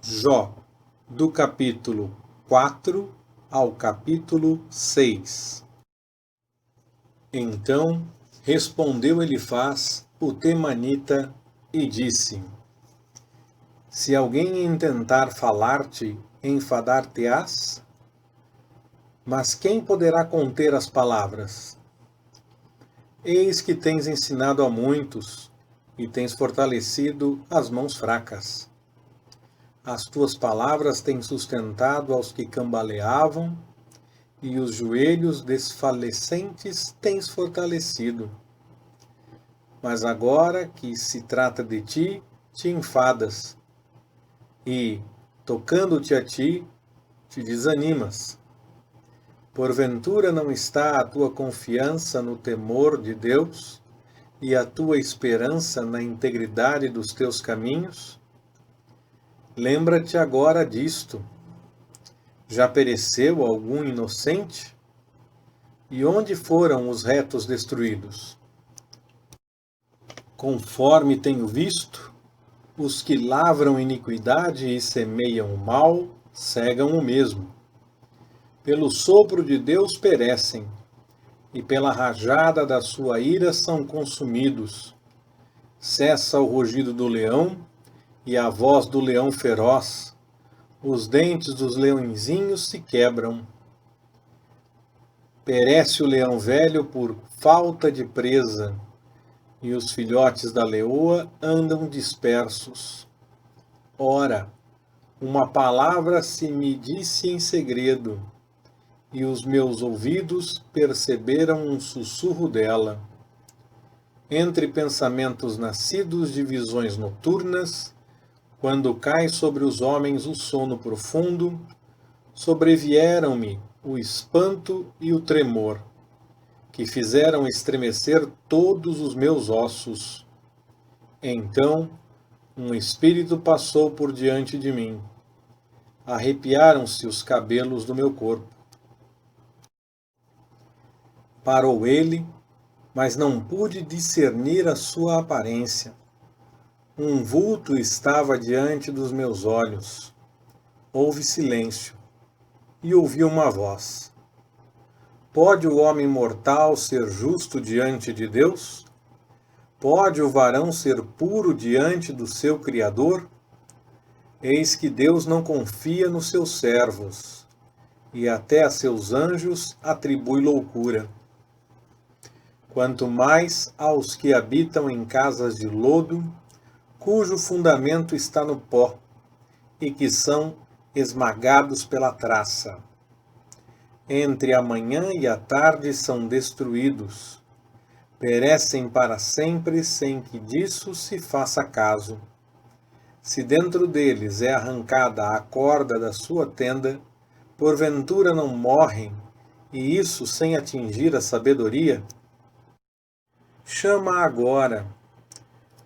Jó, do capítulo 4 ao capítulo 6. Então respondeu Elifaz, o temanita, e disse: Se alguém intentar falar-te, enfadar-te-ás? Mas quem poderá conter as palavras? Eis que tens ensinado a muitos, e tens fortalecido as mãos fracas. As tuas palavras têm sustentado aos que cambaleavam, e os joelhos desfalecentes tens fortalecido. Mas agora que se trata de ti, te enfadas, e, tocando-te a ti, te desanimas. Porventura não está a tua confiança no temor de Deus, e a tua esperança na integridade dos teus caminhos? Lembra-te agora disto. Já pereceu algum inocente? E onde foram os retos destruídos? Conforme tenho visto, os que lavram iniquidade e semeiam o mal, cegam o mesmo. Pelo sopro de Deus perecem, e pela rajada da sua ira são consumidos. Cessa o rugido do leão e a voz do leão feroz. Os dentes dos leõezinhos se quebram. Perece o leão velho por falta de presa, e os filhotes da leoa andam dispersos. Ora, uma palavra se me disse em segredo, e os meus ouvidos perceberam um sussurro dela. Entre pensamentos nascidos de visões noturnas, quando cai sobre os homens o sono profundo, sobrevieram-me o espanto e o tremor, que fizeram estremecer todos os meus ossos. Então, um espírito passou por diante de mim. Arrepiaram-se os cabelos do meu corpo. Parou ele, mas não pude discernir a sua aparência. Um vulto estava diante dos meus olhos. Houve silêncio, e ouvi uma voz. Pode o homem mortal ser justo diante de Deus? Pode o varão ser puro diante do seu Criador? Eis que Deus não confia nos seus servos, e até a seus anjos atribui loucura. Quanto mais aos que habitam em casas de lodo, cujo fundamento está no pó, e que são esmagados pela traça. Entre a manhã e a tarde são destruídos, perecem para sempre sem que disso se faça caso. Se dentro deles é arrancada a corda da sua tenda, porventura não morrem, e isso sem atingir a sabedoria? Chama agora.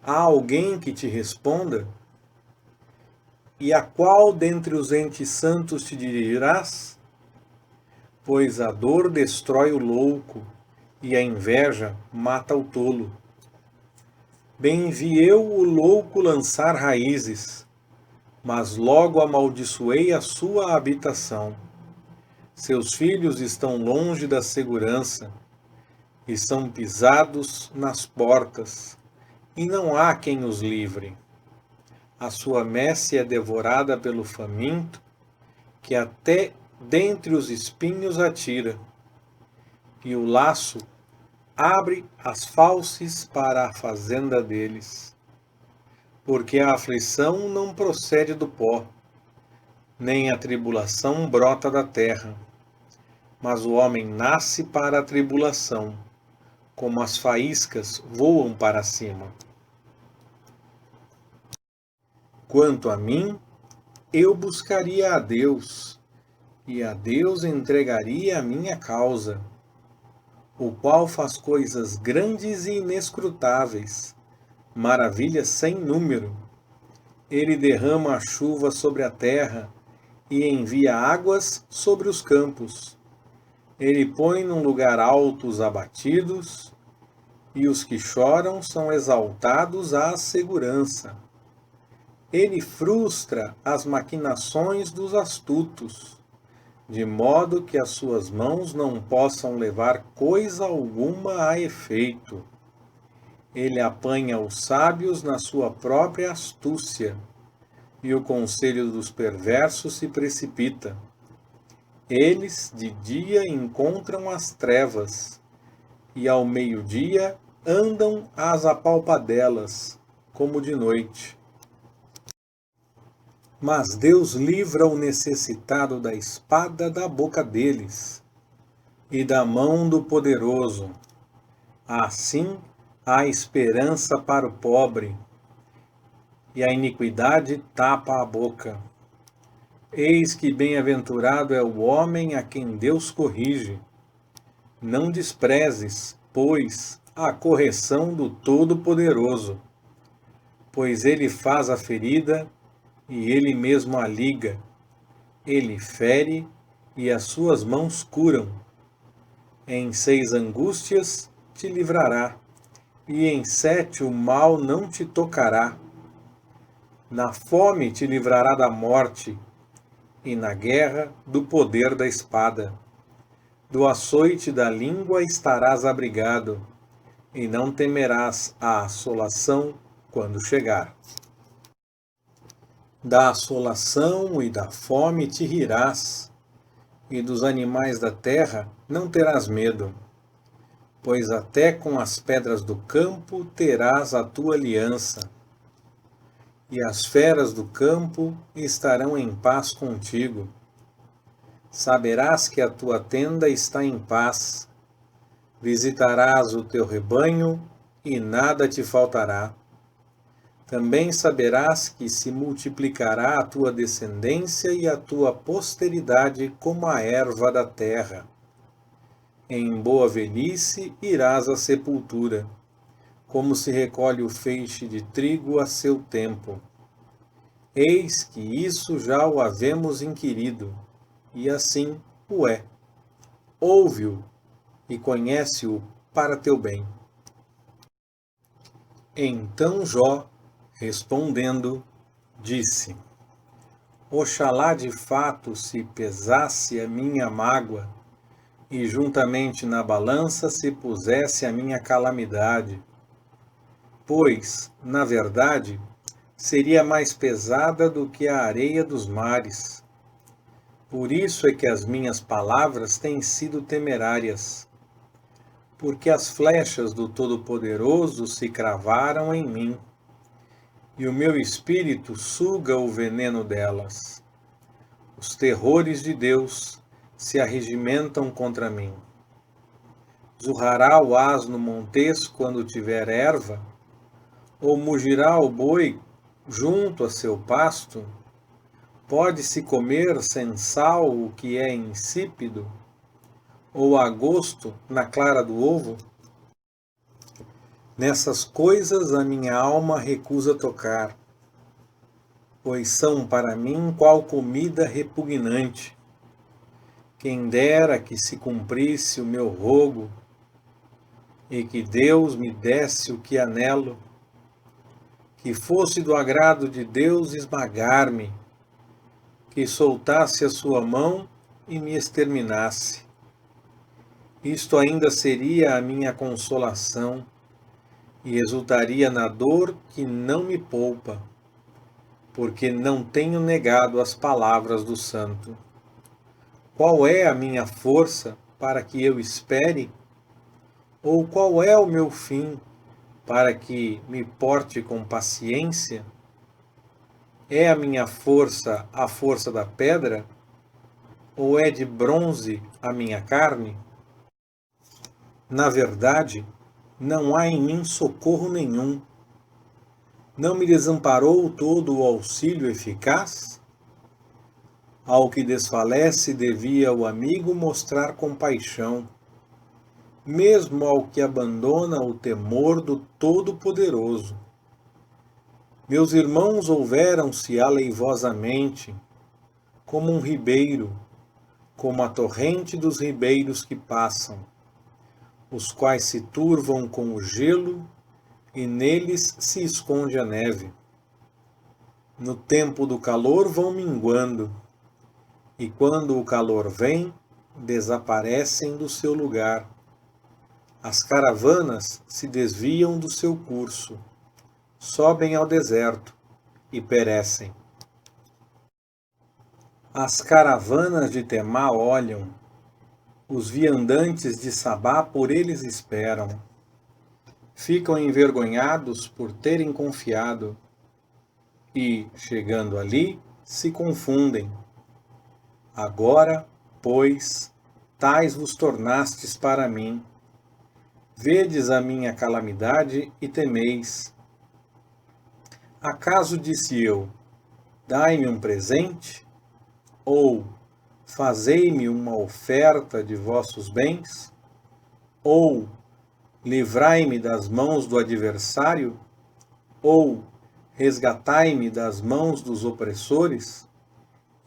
Há alguém que te responda? E a qual dentre os entes santos te dirigirás? Pois a dor destrói o louco, e a inveja mata o tolo. Bem vi eu o louco lançar raízes, mas logo amaldiçoei a sua habitação. Seus filhos estão longe da segurança, e são pisados nas portas, e não há quem os livre. A sua messe é devorada pelo faminto, que até dentre os espinhos atira, e o laço abre as fauces para a fazenda deles. Porque a aflição não procede do pó, nem a tribulação brota da terra, mas o homem nasce para a tribulação, como as faíscas voam para cima. Quanto a mim, eu buscaria a Deus, e a Deus entregaria a minha causa, o qual faz coisas grandes e inescrutáveis, maravilhas sem número. Ele derrama a chuva sobre a terra e envia águas sobre os campos. Ele põe num lugar alto os abatidos, e os que choram são exaltados à segurança. Ele frustra as maquinações dos astutos, de modo que as suas mãos não possam levar coisa alguma a efeito. Ele apanha os sábios na sua própria astúcia, e o conselho dos perversos se precipita. Eles de dia encontram as trevas, e ao meio-dia andam às apalpadelas, como de noite. Mas Deus livra o necessitado da espada da boca deles, e da mão do poderoso. Assim há esperança para o pobre, e a iniquidade tapa a boca. Eis que bem-aventurado é o homem a quem Deus corrige. Não desprezes, pois, a correção do Todo-Poderoso, pois ele faz a ferida e ele mesmo a liga. Ele fere e as suas mãos curam. Em 6 angústias te livrará, e em 7 o mal não te tocará. Na fome te livrará da morte, e na guerra do poder da espada. Do açoite da língua estarás abrigado, e não temerás a assolação quando chegar. Da assolação e da fome te rirás, e dos animais da terra não terás medo, pois até com as pedras do campo terás a tua aliança, e as feras do campo estarão em paz contigo. Saberás que a tua tenda está em paz, visitarás o teu rebanho e nada te faltará. Também saberás que se multiplicará a tua descendência e a tua posteridade como a erva da terra. Em boa velhice irás à sepultura, como se recolhe o feixe de trigo a seu tempo. Eis que isso já o havemos inquirido, e assim o é. Ouve-o e conhece-o para teu bem. Então Jó, respondendo, disse: Oxalá de fato se pesasse a minha mágoa, e juntamente na balança se pusesse a minha calamidade, pois, na verdade, seria mais pesada do que a areia dos mares. Por isso é que as minhas palavras têm sido temerárias, porque as flechas do Todo-Poderoso se cravaram em mim, e o meu espírito suga o veneno delas. Os terrores de Deus se arregimentam contra mim. Zurrará o asno montês quando tiver erva? Ou mugirá o boi junto a seu pasto? Pode-se comer sem sal o que é insípido? Ou a gosto na clara do ovo? Nessas coisas a minha alma recusa tocar, pois são para mim qual comida repugnante. Quem dera que se cumprisse o meu rogo, e que Deus me desse o que anelo, que fosse do agrado de Deus esmagar-me, que soltasse a sua mão e me exterminasse. Isto ainda seria a minha consolação, e exultaria na dor que não me poupa, porque não tenho negado as palavras do santo. Qual é a minha força para que eu espere? Ou qual é o meu fim para que me porte com paciência? É a minha força a força da pedra? Ou é de bronze a minha carne? Na verdade, não há em mim socorro nenhum. Não me desamparou todo o auxílio eficaz? Ao que desfalece devia o amigo mostrar compaixão, mesmo ao que abandona o temor do Todo-Poderoso. Meus irmãos houveram-se aleivosamente, como um ribeiro, como a torrente dos ribeiros que passam, os quais se turvam com o gelo e neles se esconde a neve. no tempo do calor vão minguando, e quando o calor vem, desaparecem do seu lugar. As caravanas se desviam do seu curso, sobem ao deserto e perecem. As caravanas de Temá olham, os viandantes de Sabá por eles esperam. Ficam envergonhados por terem confiado e, chegando ali, se confundem. Agora, pois, tais vos tornastes para mim. Vedes a minha calamidade e temeis. Acaso disse eu, dai-me um presente? Ou, fazei-me uma oferta de vossos bens? Ou, livrai-me das mãos do adversário? Ou, resgatai-me das mãos dos opressores?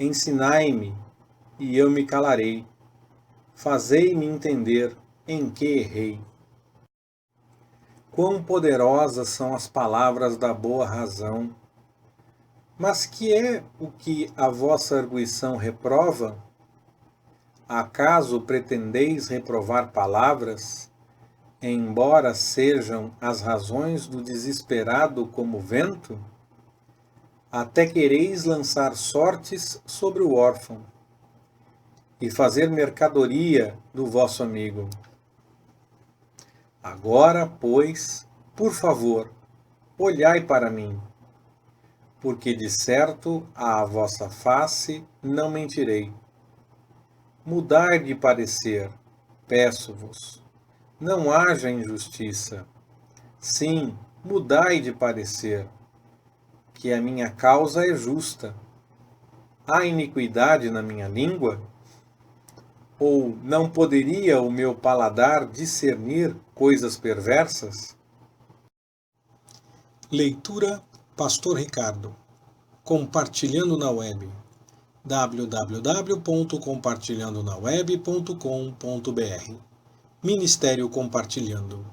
Ensinai-me, e eu me calarei. Fazei-me entender em que errei. Quão poderosas são as palavras da boa razão! Mas que é o que a vossa arguição reprova? Acaso pretendeis reprovar palavras, embora sejam as razões do desesperado como vento? Até quereis lançar sortes sobre o órfão e fazer mercadoria do vosso amigo. Agora, pois, por favor, olhai para mim, porque de certo à vossa face não mentirei. Mudai de parecer, peço-vos. Não haja injustiça. Sim, mudai de parecer, que a minha causa é justa. Há iniquidade na minha língua? Ou não poderia o meu paladar discernir coisas perversas? Leitura Pastor Ricardo. Compartilhando na web. www.compartilhandonaweb.com.br Ministério Compartilhando.